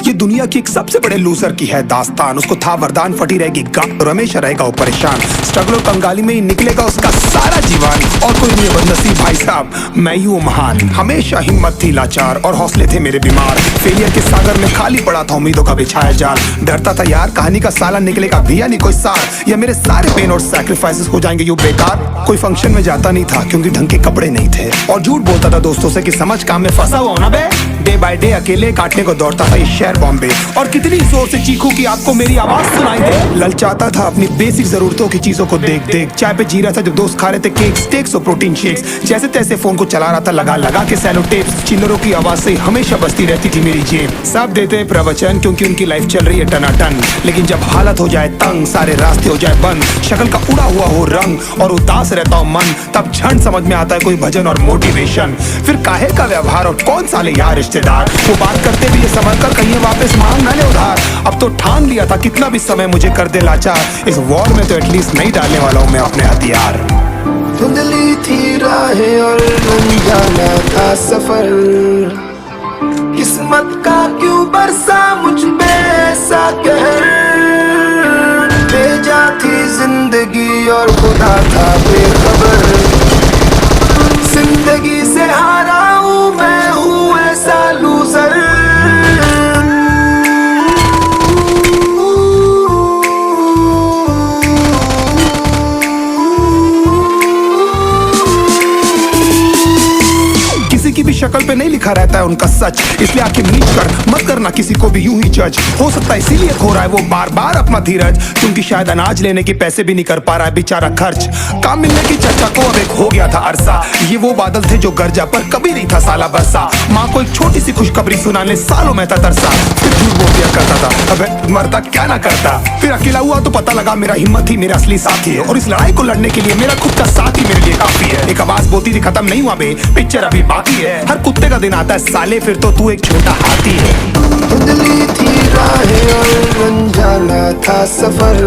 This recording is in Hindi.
ये दुनिया की एक सबसे बड़े लूजर की है दास्तान। उसको था वरदान, फटी रहेगी गांड और हमेशा रहेगा वो परेशान। स्ट्रगल कंगाली में ही निकलेगा उसका सारा जीवन। और कोई नहीं बदनसीब भाई साहब, मैं ही हूँ महान। हमेशा हिम्मत थी लाचार और हौसले थे मेरे बीमार। फेलियर के सागर में खाली पड़ा था उम्मीदों का बिछाया जाल। डरता था यार कहानी का साला निकलेगा भैया नहीं कोई सार, या मेरे सारे पेन और सैक्रिफाइसेस हो जाएंगे यूं बेकार। कोई फंक्शन में जाता नहीं था क्योंकि ढंग के कपड़े नहीं थे, और झूठ बोलता था दोस्तों से कि समझ काम में फंसा हुआ ना बे। डे बाय डे अकेले काटने को दौड़ता था ये शहर बॉम्बे, और कितनी जोर से चीखूं कि आपको मेरी आवाज सुनाई दे। ललचाता था अपनी बेसिक जरूरतों की चीजों को देख देख। चाय पे जी रहा था जब दोस्त खा रहे थे केक, स्टेक्स और प्रोटीन शेक्स। जैसे तैसे फोन को चला रहा था लगा लगा के सैलो टेप्स। चिल्लरों की आवाज से हमेशा बजती रहती थी मेरी जेब। सब देते प्रवचन क्योंकि उनकी लाइफ चल रही है टनाटन, लेकिन जब हालत हो जाए तंग, सारे रास्ते हो जाए बंद, शक्ल का उड़ा हुआ हो रंग और उदास रहता हो मन, तब क्षण समझ में आता है कोई भजन और मोटिवेशन। फिर काहे का व्यवहार और कौन साले यार रिश्तेदार, वो बात करते भी ये समझ कर कहीं वापस मांग ना ले उधार। अब तो ठान लिया था कितना भी समय मुझे कर दे लाचार, इस वॉर में तो एटलीस्ट नहीं डालने वाला हूँ मैं अपने हथियार। धुंधली थी राहें और अनजाना था सफर, किस्मत का क्यों बरसा मुझ पे ऐसा कहर। भेजा थी जिंदगी और खुदा था बेखबर, जिंदगी से हारा हूँ मैं हूँ ऐसा लूजर। किसी भी शक्ल पे नहीं लिखा रहता है उनका सच, इसलिए आंखें मीच कर मत करना किसी को भी यूं ही जज। हो सकता है इसीलिए खो रहा है वो बार बार अपना धीरज, क्योंकि शायद अनाज लेने के पैसे भी नहीं कर पा रहा है बेचारा खर्च। काम मिलने की चर्चा को अब एक हो गया था अरसा, ये वो बादल थे जो गरजा पर कभी नहीं था साला बरसा। माँ को एक छोटी सी खुशखबरी सुनाने सालों में था तरसा, फिर झूठ बोल दिया करता था अबे मरता क्या ना करता। फिर अकेला हुआ तो पता लगा मेरा हिम्मत ही मेरा असली साथी है, और इस लड़ाई को लड़ने के लिए मेरा खुद का साथ ही मेरे लिए काफी है। एक आवाज बोलती थी खत्म नहीं हुआ बे, पिक्चर अभी बाकी है। हर कुत्ते का दिन आता है साले, फिर तो तू एक छोटा हाथी है। धुंधली थी राहें और अनजाना था सफर,